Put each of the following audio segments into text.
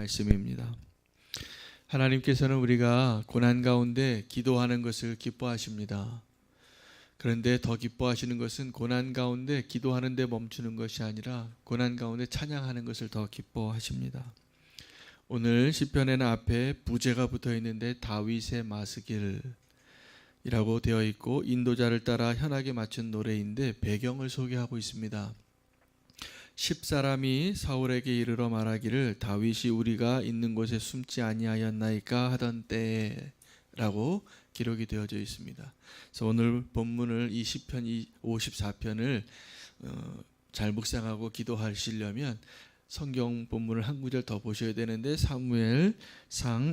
말씀입니다. 하나님께서는 우리가 고난 가운데 기도하는 것을 기뻐하십니다. 그런데 더 기뻐하시는 것은 고난 가운데 기도하는 데 멈추는 것이 아니라 고난 가운데 찬양하는 것을 더 기뻐하십니다. 오늘 시편에는 앞에 부제가 붙어 있는데 다윗의 마스길이라고 되어 있고 인도자를 따라 현악에 맞춘 노래인데 배경을 소개하고 있습니다. 10사람이 사울에게 이르러 말하기를 다윗이 우리가 있는 곳에 숨지 아니하였나이까 하던 때라고 기록이 되어져 있습니다. 그래서 오늘 본문을 이 시편 54편을 잘 묵상하고 기도하시려면 성경 본문을 한 구절 더 보셔야 되는데 사무엘상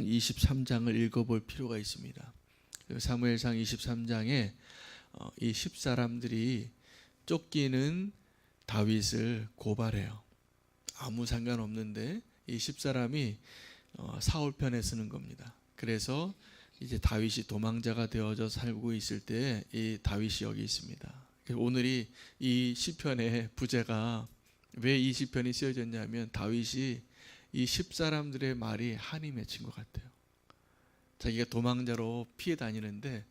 23장을 읽어볼 필요가 있습니다. 사무엘상 23장에 이 10사람들이 쫓기는 다윗을 고발해요. 아무 상관없는데 이 10사람이 사울 편에 서는 겁니다. 그래서 이제 다윗이 도망자가 되어져 살고 있을 때 이 다윗이 여기 있습니다. 오늘이 이 시편의 부제가 왜 이 시편이 쓰여졌냐면 다윗이 이 10사람들의 말이 한이 맺힌 것 같아요. 자기가 도망자로 피해 다니는데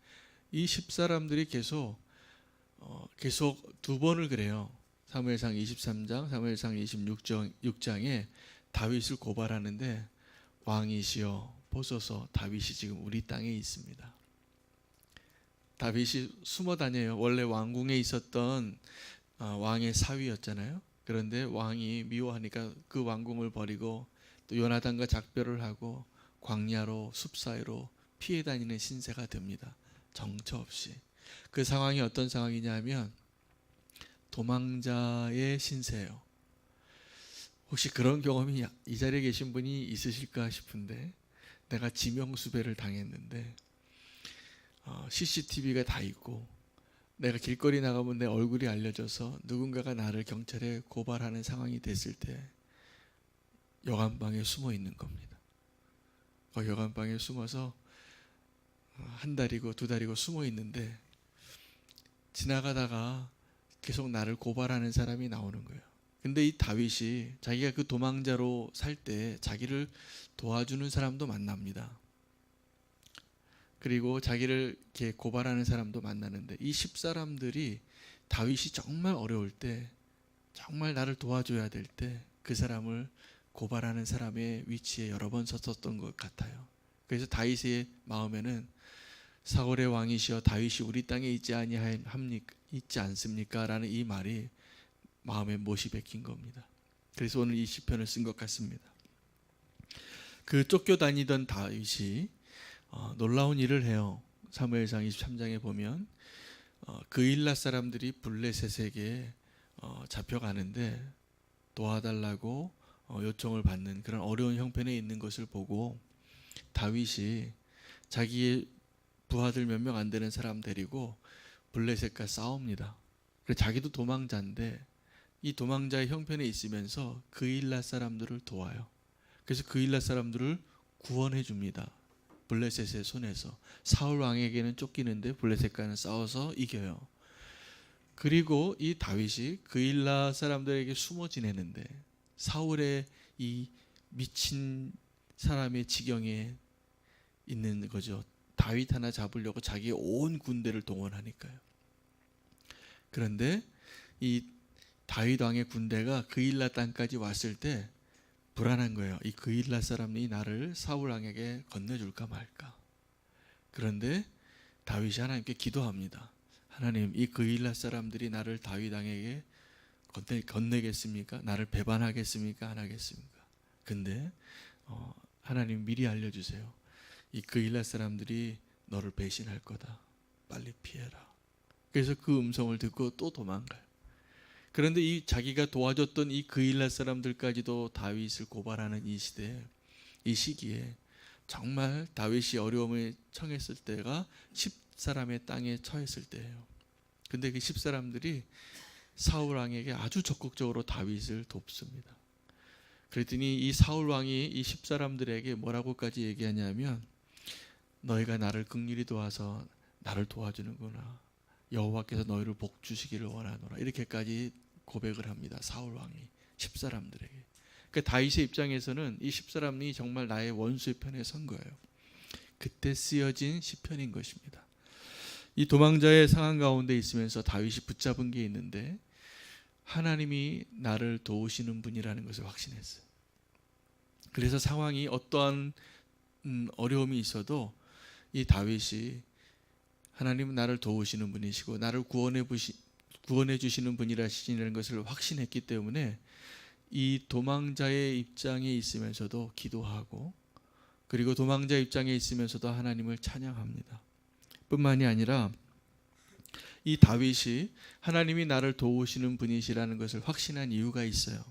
이 10사람들이 계속 두 번을 그래요. 사무엘상 23장, 사무엘상 26장에 다윗을 고발하는데 왕이시여 보소서 다윗이 지금 우리 땅에 있습니다. 다윗이 숨어 다녀요. 원래 왕궁에 있었던 왕의 사위였잖아요. 그런데 왕이 미워하니까 그 왕궁을 버리고 또 요나단과 작별을 하고 광야로 숲 사이로 피해 다니는 신세가 됩니다. 정처 없이. 그 상황이 어떤 상황이냐면 도망자의 신세예요. 혹시 그런 경험이 이 자리에 계신 분이 있으실까 싶은데 내가 지명수배를 당했는데 CCTV가 다 있고 내가 길거리 나가면 내 얼굴이 알려져서 누군가가 나를 경찰에 고발하는 상황이 됐을 때 여관방에 숨어 있는 겁니다. 여관방에 숨어서 한 달이고 두 달이고 숨어 있는데 지나가다가 계속 나를 고발하는 사람이 나오는 거예요. 근데 이 다윗이 자기가 그 도망자로 살 때 자기를 도와주는 사람도 만납니다. 그리고 자기를 이렇게 고발하는 사람도 만나는데 이 10사람들이 다윗이 정말 어려울 때 정말 나를 도와줘야 될 때 그 사람을 고발하는 사람의 위치에 여러 번 섰었던 것 같아요. 그래서 다윗의 마음에는 사울의 왕이시여 다윗이 우리 땅에 있지 않습니까? 라는 이 말이 마음에 못이 박힌 겁니다. 그래서 오늘 이 시편을 쓴 것 같습니다. 그 쫓겨다니던 다윗이 놀라운 일을 해요. 사무엘상 23장에 보면 그일라 사람들이 블레셋에게 잡혀가는데 도와달라고 요청을 받는 그런 어려운 형편에 있는 것을 보고 다윗이 자기의 부하들 몇 명 안 되는 사람 데리고 블레셋과 싸웁니다. 그래서 자기도 도망자인데 이 도망자의 형편에 있으면서 그일라 사람들을 도와요. 그래서 그일라 사람들을 구원해 줍니다. 블레셋의 손에서. 사울 왕에게는 쫓기는데 블레셋과는 싸워서 이겨요. 그리고 이 다윗이 그일라 사람들에게 숨어 지내는데 사울의 이 미친 사람의 지경에 있는 거죠. 다윗 하나 잡으려고 자기의 온 군대를 동원하니까요. 그런데 이 다윗 왕의 군대가 그일라 땅까지 왔을 때 불안한 거예요. 이 그일라 사람이 나를 사울 왕에게 건네줄까 말까. 그런데 다윗이 하나님께 기도합니다. 하나님, 이 그일라 사람들이 나를 다윗 왕에게 건네겠습니까? 나를 배반하겠습니까? 안 하겠습니까? 근데 하나님 미리 알려주세요. 이 그일라 사람들이 너를 배신할 거다. 빨리 피해라. 그래서 그 음성을 듣고 또 도망가요. 그런데 이 자기가 도와줬던 이 그일라 사람들까지도 다윗을 고발하는 이 시기에 정말 다윗이 어려움을 청했을 때가 10사람의 땅에 처했을 때예요. 근데 그 10사람들이 사울 왕에게 아주 적극적으로 다윗을 돕습니다. 그랬더니 이 사울 왕이 이 10사람들에게 뭐라고까지 얘기하냐면 너희가 나를 긍휼히 도와서 나를 도와주는구나. 여호와께서 너희를 복 주시기를 원하노라. 이렇게까지 고백을 합니다. 사울 왕이 10사람들에게. 그러니까 다윗의 입장에서는 이 10사람이 정말 나의 원수의 편에 선 거예요. 그때 쓰여진 시편인 것입니다. 이 도망자의 상황 가운데 있으면서 다윗이 붙잡은 게 있는데 하나님이 나를 도우시는 분이라는 것을 확신했어요. 그래서 상황이 어떠한 어려움이 있어도 이 다윗이 하나님은 나를 도우시는 분이시고 나를 구원해 주시는 분이라시는 것을 확신했기 때문에 이 도망자의 입장에 있으면서도 기도하고 그리고 도망자 입장에 있으면서도 하나님을 찬양합니다. 뿐만이 아니라 이 다윗이 하나님이 나를 도우시는 분이시라는 것을 확신한 이유가 있어요.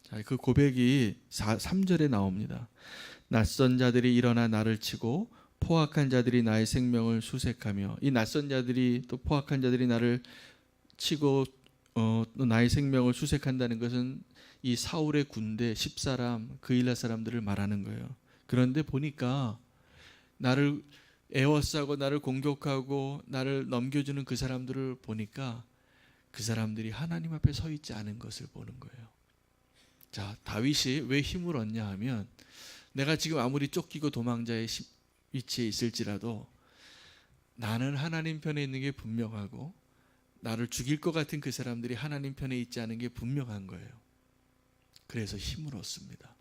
자, 그 고백이 3절에 나옵니다. 낯선 자들이 일어나 나를 치고 포악한 자들이 나의 생명을 수색하며, 이 낯선 자들이 또 포악한 자들이 나를 치고 또 나의 생명을 수색한다는 것은 이 사울의 군대 10사람 그일라 사람들을 말하는 거예요. 그런데 보니까 나를 에워싸고 나를 공격하고 나를 넘겨주는 그 사람들을 보니까 그 사람들이 하나님 앞에 서 있지 않은 것을 보는 거예요. 자, 다윗이 왜 힘을 얻냐 하면 내가 지금 아무리 쫓기고 도망자의 위치에 있을지라도 나는 하나님 편에 있는 게 분명하고 나를 죽일 것 같은 그 사람들이 하나님 편에 있지 않은 게 분명한 거예요. 그래서 힘을 얻습니다.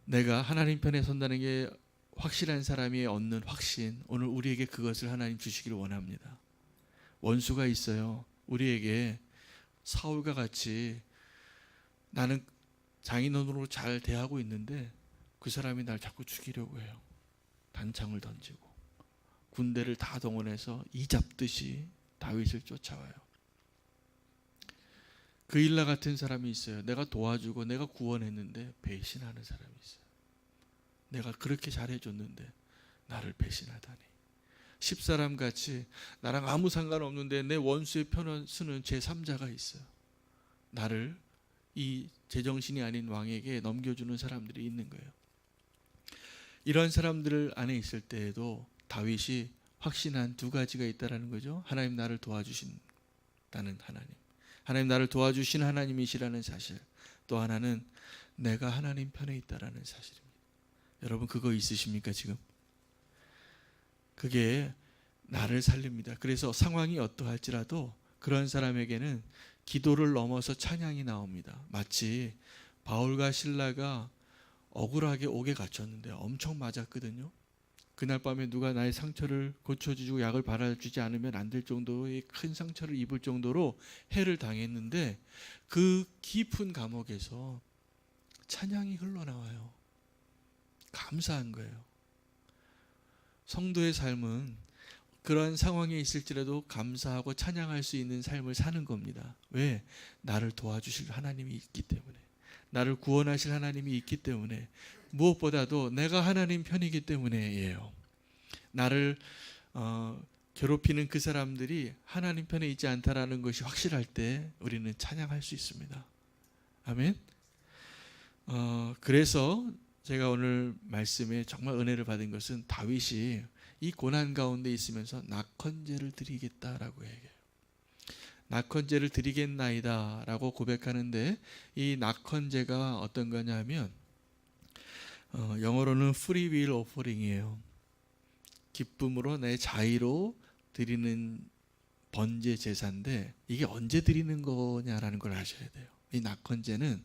내가 하나님 편에 선다는 게 확실한 사람이 얻는 확신, 오늘 우리에게 그것을 하나님 주시기를 원합니다. 원수가 있어요. 우리에게 사울과 같이 나는 장인어른으로 잘 대하고 있는데 그 사람이 날 자꾸 죽이려고 해요. 단창을 던지고 군대를 다 동원해서 이 잡듯이 다윗을 쫓아와요. 그일라 같은 사람이 있어요. 내가 도와주고 내가 구원했는데 배신하는 사람이 있어요. 내가 그렇게 잘해줬는데 나를 배신하다니. 10사람 같이 나랑 아무 상관없는데 내 원수의 편을 쓰는 제3자가 있어요. 나를 이 제정신이 아닌 왕에게 넘겨주는 사람들이 있는 거예요. 이런 사람들 안에 있을 때에도 다윗이 확신한 두 가지가 있다라는 거죠. 하나님 나를 도와주신다는 하나님, 하나님 나를 도와주신 하나님이시라는 사실, 또 하나는 내가 하나님 편에 있다라는 사실입니다. 여러분 그거 있으십니까 지금? 그게 나를 살립니다. 그래서 상황이 어떠할지라도 그런 사람에게는 기도를 넘어서 찬양이 나옵니다. 마치 바울과 실라가 억울하게 옥에 갇혔는데 엄청 맞았거든요. 그날 밤에 누가 나의 상처를 고쳐주고 약을 발라주지 않으면 안 될 정도의 큰 상처를 입을 정도로 해를 당했는데 그 깊은 감옥에서 찬양이 흘러나와요. 감사한 거예요. 성도의 삶은 그러한 상황에 있을지라도 감사하고 찬양할 수 있는 삶을 사는 겁니다. 왜? 나를 도와주실 하나님이 있기 때문에, 나를 구원하실 하나님이 있기 때문에, 무엇보다도 내가 하나님 편이기 때문에예요. 나를 괴롭히는 그 사람들이 하나님 편에 있지 않다라는 것이 확실할 때 우리는 찬양할 수 있습니다. 아멘. 그래서 제가 오늘 말씀에 정말 은혜를 받은 것은 다윗이 이 고난 가운데 있으면서 낙헌제를 드리겠다라고 얘기해요. 낙헌제를 드리겠나이다 라고 고백하는데, 이 낙헌제가 어떤 거냐면 영어로는 free will offering이에요. 기쁨으로 내 자의로 드리는 번제 제사인데, 이게 언제 드리는 거냐라는 걸 아셔야 돼요. 이 낙헌제는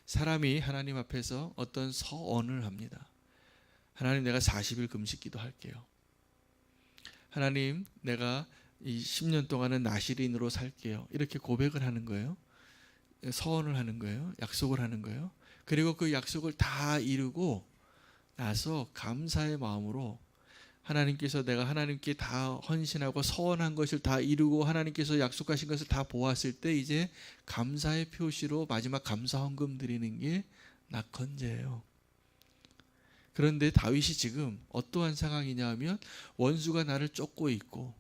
사람이 하나님 앞에서 어떤 서언을 합니다. 하나님, 내가 40일 금식 기도할게요. 하나님, 내가 이 10년 동안은 나실인으로 살게요. 이렇게 고백을 하는 거예요. 서언을 하는 거예요. 약속을 하는 거예요. 그리고 그 약속을 다 이루고 나서 감사의 마음으로 하나님께서 내가 하나님께 다 헌신하고 서원한 것을 다 이루고 하나님께서 약속하신 것을 다 보았을 때 이제 감사의 표시로 마지막 감사 헌금 드리는 게 낙헌제예요. 그런데 다윗이 지금 어떠한 상황이냐 하면 원수가 나를 쫓고 있고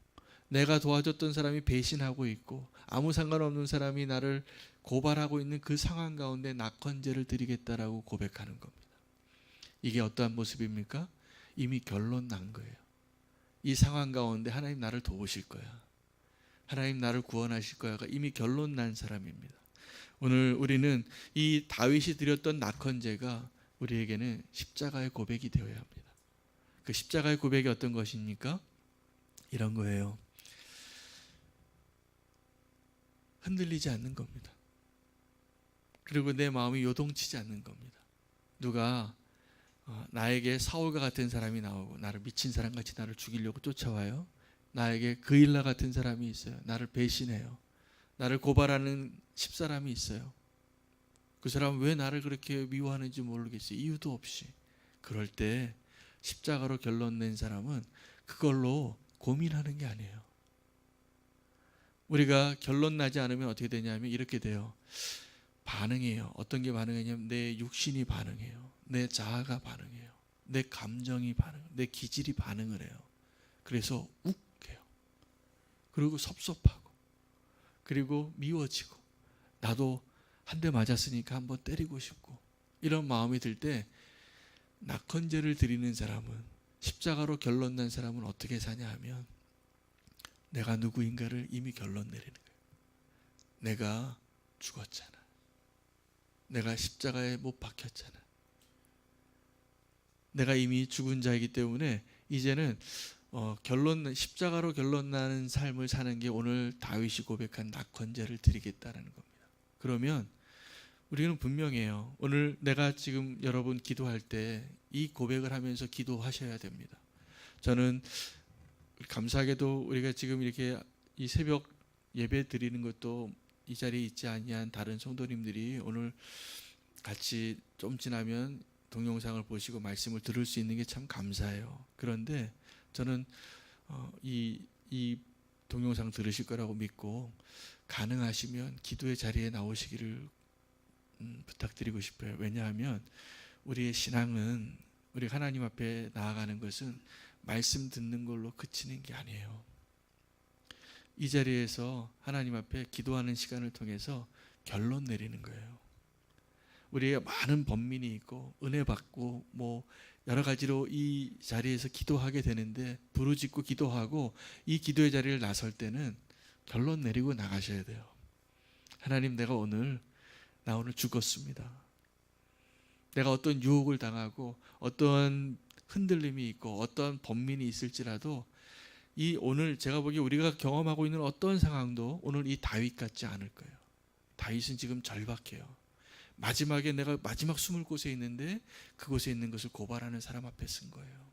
내가 도와줬던 사람이 배신하고 있고 아무 상관없는 사람이 나를 고발하고 있는 그 상황 가운데 낙헌제를 드리겠다라고 고백하는 겁니다. 이게 어떠한 모습입니까? 이미 결론 난 거예요. 이 상황 가운데 하나님 나를 도우실 거야, 하나님 나를 구원하실 거야가 이미 결론 난 사람입니다. 오늘 우리는 이 다윗이 드렸던 낙헌제가 우리에게는 십자가의 고백이 되어야 합니다. 그 십자가의 고백이 어떤 것입니까? 이런 거예요. 흔들리지 않는 겁니다. 그리고 내 마음이 요동치지 않는 겁니다. 누가 나에게 사울과 같은 사람이 나오고 나를 미친 사람같이 나를 죽이려고 쫓아와요. 나에게 그일라 같은 사람이 있어요. 나를 배신해요. 나를 고발하는 십사람이 있어요. 그 사람은 왜 나를 그렇게 미워하는지 모르겠어요. 이유도 없이. 그럴 때 십자가로 결론 낸 사람은 그걸로 고민하는 게 아니에요. 우리가 결론 나지 않으면 어떻게 되냐면 이렇게 돼요. 반응해요. 어떤 게 반응하냐면 내 육신이 반응해요. 내 자아가 반응해요. 내 감정이 반응해요. 내 기질이 반응을 해요. 그래서 욱해요. 그리고 섭섭하고 그리고 미워지고 나도 한 대 맞았으니까 한번 때리고 싶고 이런 마음이 들 때 낙헌제를 드리는 사람은 십자가로 결론 난 사람은 어떻게 사냐 하면 내가 누구인가를 이미 결론 내리는 거예요. 내가 죽었잖아. 내가 십자가에 못 박혔잖아. 내가 이미 죽은 자이기 때문에 이제는 십자가로 결론 나는 삶을 사는 게 오늘 다윗이 고백한 낙헌제를 드리겠다라는 겁니다. 그러면 우리는 분명해요. 오늘 내가 지금 여러분 기도할 때 이 고백을 하면서 기도하셔야 됩니다. 저는 감사하게도 우리가 지금 이렇게 이 새벽 예배 드리는 것도 이 자리에 있지 아니한 다른 성도님들이 오늘 같이 좀 지나면 동영상을 보시고 말씀을 들을 수 있는 게 참 감사해요. 그런데 저는 이 동영상 들으실 거라고 믿고 가능하시면 기도의 자리에 나오시기를 부탁드리고 싶어요. 왜냐하면 우리의 신앙은 우리 하나님 앞에 나아가는 것은 말씀 듣는 걸로 그치는 게 아니에요. 이 자리에서 하나님 앞에 기도하는 시간을 통해서 결론 내리는 거예요. 우리의 많은 번민이 있고 은혜 받고 뭐 여러 가지로 이 자리에서 기도하게 되는데 부르짖고 기도하고 이 기도의 자리를 나설 때는 결론 내리고 나가셔야 돼요. 하나님, 나 오늘 죽었습니다. 내가 어떤 유혹을 당하고 어떤 흔들림이 있고 어떤 번민이 있을지라도 이 오늘 제가 보기에 우리가 경험하고 있는 어떤 상황도 오늘 이 다윗 같지 않을 거예요. 다윗은 지금 절박해요. 마지막에 내가 마지막 숨을 곳에 있는데 그곳에 있는 것을 고발하는 사람 앞에 쓴 거예요.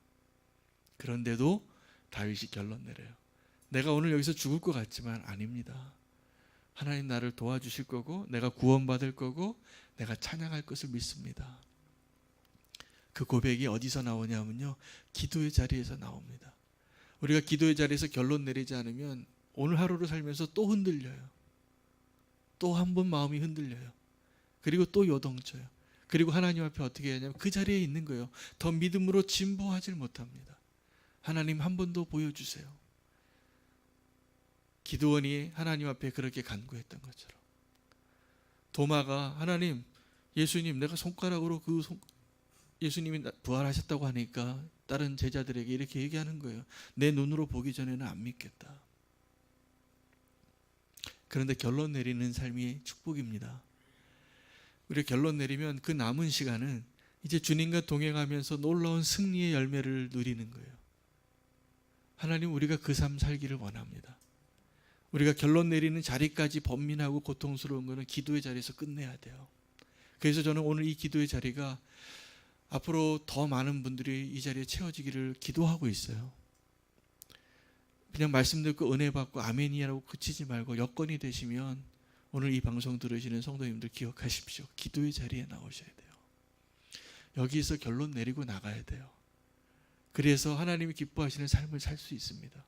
그런데도 다윗이 결론 내려요. 내가 오늘 여기서 죽을 것 같지만 아닙니다. 하나님 나를 도와주실 거고 내가 구원받을 거고 내가 찬양할 것을 믿습니다. 그 고백이 어디서 나오냐면요, 기도의 자리에서 나옵니다. 우리가 기도의 자리에서 결론 내리지 않으면 오늘 하루를 살면서 또 흔들려요. 또 한 번 마음이 흔들려요. 그리고 또 요동쳐요. 그리고 하나님 앞에 어떻게 하냐면 그 자리에 있는 거예요. 더 믿음으로 진보하지 못합니다. 하나님 한 번 더 보여주세요. 기드온이 하나님 앞에 그렇게 간구했던 것처럼 도마가 하나님, 예수님, 내가 손가락으로 예수님이 부활하셨다고 하니까 다른 제자들에게 이렇게 얘기하는 거예요. 내 눈으로 보기 전에는 안 믿겠다. 그런데 결론 내리는 삶이 축복입니다. 우리가 결론 내리면 그 남은 시간은 이제 주님과 동행하면서 놀라운 승리의 열매를 누리는 거예요. 하나님, 우리가 그 삶 살기를 원합니다. 우리가 결론 내리는 자리까지 번민하고 고통스러운 것은 기도의 자리에서 끝내야 돼요. 그래서 저는 오늘 이 기도의 자리가 앞으로 더 많은 분들이 이 자리에 채워지기를 기도하고 있어요. 그냥 말씀 듣고 은혜 받고 아멘이라고 그치지 말고 여건이 되시면 오늘 이 방송 들으시는 성도님들 기억하십시오. 기도의 자리에 나오셔야 돼요. 여기서 결론 내리고 나가야 돼요. 그래서 하나님이 기뻐하시는 삶을 살 수 있습니다.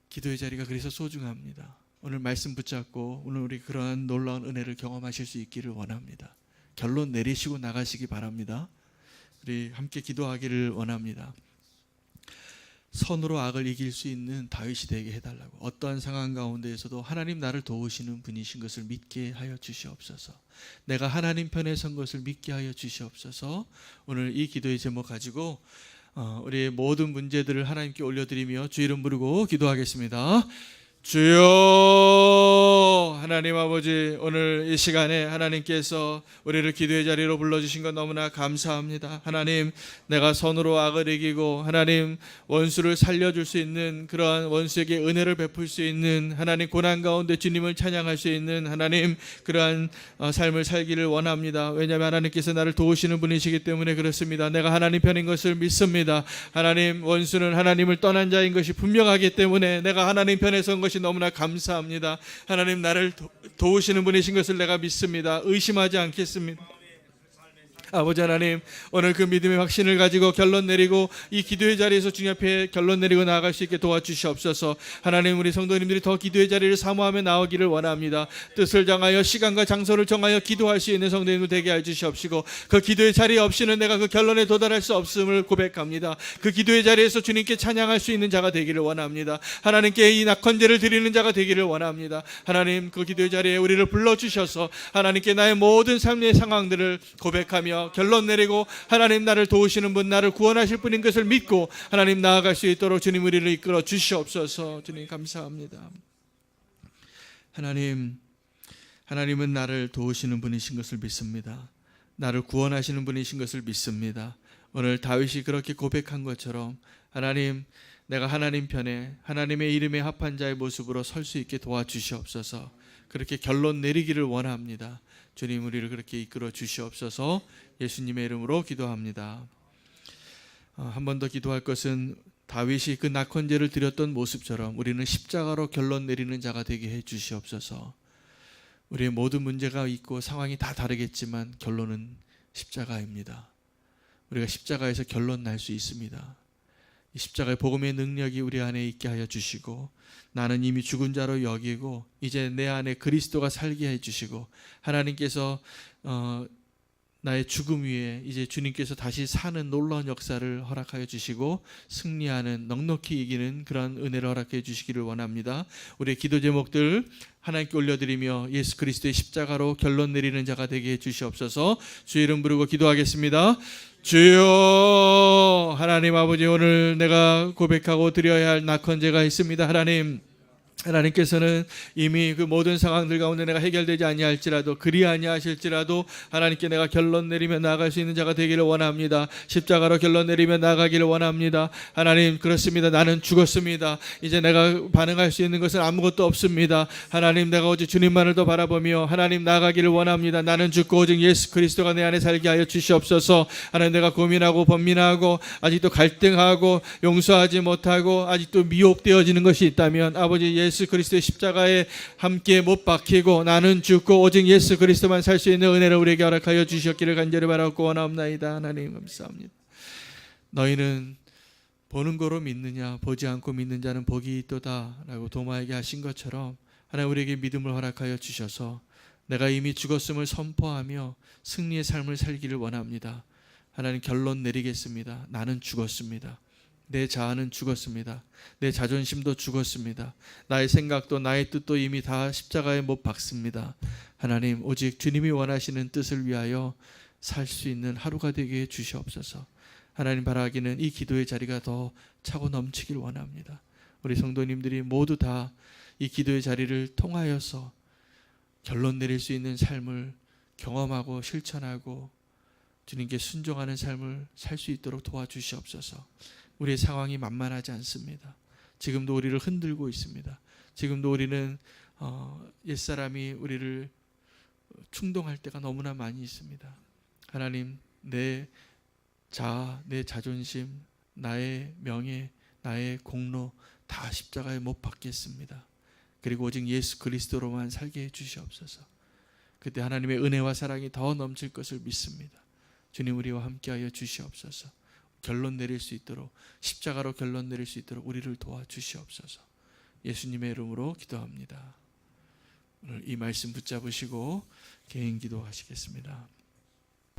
기도의 자리가 그래서 소중합니다. 오늘 말씀 붙잡고 오늘 우리 그러한 놀라운 은혜를 경험하실 수 있기를 원합니다. 결론 내리시고 나가시기 바랍니다. 우리 함께 기도하기를 원합니다. 선으로 악을 이길 수 있는 다윗이 되게 해달라고, 어떠한 상황 가운데에서도 하나님 나를 도우시는 분이신 것을 믿게 하여 주시옵소서. 내가 하나님 편에 선 것을 믿게 하여 주시옵소서. 오늘 이 기도의 제목 가지고 우리의 모든 문제들을 하나님께 올려드리며 주 이름 부르고 기도하겠습니다. 주여. 하나님 아버지, 오늘 이 시간에 하나님께서 우리를 기도의 자리로 불러주신 것 너무나 감사합니다. 하나님, 내가 선으로 악을 이기고 하나님 원수를 살려줄 수 있는 그러한 원수에게 은혜를 베풀 수 있는 하나님 고난 가운데 주님을 찬양할 수 있는 하나님 그러한 삶을 살기를 원합니다. 왜냐하면 하나님께서 나를 도우시는 분이시기 때문에 그렇습니다. 내가 하나님 편인 것을 믿습니다. 하나님, 원수는 하나님을 떠난 자인 것이 분명하기 때문에 내가 하나님 편에 선 것이 너무나 감사합니다. 하나님, 나를 도우시는 분이신 것을 내가 믿습니다. 의심하지 않겠습니다. 아버지 하나님, 오늘 그 믿음의 확신을 가지고 결론 내리고 이 기도의 자리에서 주님 앞에 결론 내리고 나아갈 수 있게 도와주시옵소서. 하나님, 우리 성도님들이 더 기도의 자리를 사모하며 나오기를 원합니다. 뜻을 정하여 시간과 장소를 정하여 기도할 수 있는 성도님들 되게 해 주시옵시고, 그 기도의 자리 없이는 내가 그 결론에 도달할 수 없음을 고백합니다. 그 기도의 자리에서 주님께 찬양할 수 있는 자가 되기를 원합니다. 하나님께 이 낙헌제를 드리는 자가 되기를 원합니다. 하나님, 그 기도의 자리에 우리를 불러주셔서 하나님께 나의 모든 삶의 상황들을 고백하며 결론 내리고 하나님, 나를 도우시는 분, 나를 구원하실 분인 것을 믿고 하나님 나아갈 수 있도록 주님 우리를 이끌어 주시옵소서. 주님 감사합니다. 하나님은 나를 도우시는 분이신 것을 믿습니다. 나를 구원하시는 분이신 것을 믿습니다. 오늘 다윗이 그렇게 고백한 것처럼 하나님, 내가 하나님 편에 하나님의 이름에 합한 자의 모습으로 설 수 있게 도와주시옵소서. 그렇게 결론 내리기를 원합니다. 주님, 우리를 그렇게 이끌어 주시옵소서. 예수님의 이름으로 기도합니다. 한 번 더 기도할 것은 다윗이 그 낙헌제를 드렸던 모습처럼 우리는 십자가로 결론 내리는 자가 되게 해 주시옵소서. 우리의 모든 문제가 있고 상황이 다 다르겠지만 결론은 십자가입니다. 우리가 십자가에서 결론 날 수 있습니다. 이 십자가의 복음의 능력이 우리 안에 있게 하여 주시고, 나는 이미 죽은 자로 여기고 이제 내 안에 그리스도가 살게 해주시고, 하나님께서 나의 죽음 위에 이제 주님께서 다시 사는 놀라운 역사를 허락하여 주시고 승리하는, 넉넉히 이기는 그런 은혜를 허락해 주시기를 원합니다. 우리의 기도 제목들 하나님께 올려드리며 예수 그리스도의 십자가로 결론 내리는 자가 되게 해 주시옵소서. 주의 이름 부르고 기도하겠습니다. 주여. 하나님 아버지, 오늘 내가 고백하고 드려야 할 낙헌제가 있습니다. 하나님께서는 이미 그 모든 상황들 가운데 내가 해결되지 아니할지라도, 그리 아니하실지라도 하나님께 내가 결론 내리며 나아갈 수 있는 자가 되기를 원합니다. 십자가로 결론 내리며 나아가기를 원합니다. 하나님, 그렇습니다. 나는 죽었습니다. 이제 내가 반응할 수 있는 것은 아무것도 없습니다. 하나님, 내가 오직 주님만을 더 바라보며 하나님 나아가기를 원합니다. 나는 죽고 오직 예수 그리스도가 내 안에 살게 하여 주시옵소서. 하나님, 내가 고민하고 번민하고 아직도 갈등하고 용서하지 못하고 아직도 미혹되어지는 것이 있다면 아버지, 예수 그리스도의 십자가에 함께 못 박히고 나는 죽고 오직 예수 그리스도만 살 수 있는 은혜를 우리에게 허락하여 주셨기를 간절히 바라고 원하옵나이다. 하나님 감사합니다. 너희는 보는 거로 믿느냐, 보지 않고 믿는 자는 복이 있도다 라고 도마에게 하신 것처럼 하나님, 우리에게 믿음을 허락하여 주셔서 내가 이미 죽었음을 선포하며 승리의 삶을 살기를 원합니다. 하나님, 결론 내리겠습니다. 나는 죽었습니다. 내 자아는 죽었습니다. 내 자존심도 죽었습니다. 나의 생각도 나의 뜻도 이미 다 십자가에 못 박습니다. 하나님, 오직 주님이 원하시는 뜻을 위하여 살 수 있는 하루가 되게 해 주시옵소서. 하나님, 바라기는 이 기도의 자리가 더 차고 넘치길 원합니다. 우리 성도님들이 모두 다 이 기도의 자리를 통하여서 결론 내릴 수 있는 삶을 경험하고 실천하고 주님께 순종하는 삶을 살 수 있도록 도와주시옵소서. 우리의 상황이 만만하지 않습니다. 지금도 우리를 흔들고 있습니다. 지금도 우리는 옛사람이 우리를 충동할 때가 너무나 많이 있습니다. 하나님, 내 자아, 내 자존심, 나의 명예, 나의 공로 다 십자가에 못 박겠습니다. 그리고 오직 예수 그리스도로만 살게 해 주시옵소서. 그때 하나님의 은혜와 사랑이 더 넘칠 것을 믿습니다. 주님, 우리와 함께하여 주시옵소서. 결론 내릴 수 있도록, 십자가로 결론 내릴 수 있도록 우리를 도와주시옵소서. 예수님의 이름으로 기도합니다. 오늘 이 말씀 붙잡으시고 개인 기도하시겠습니다.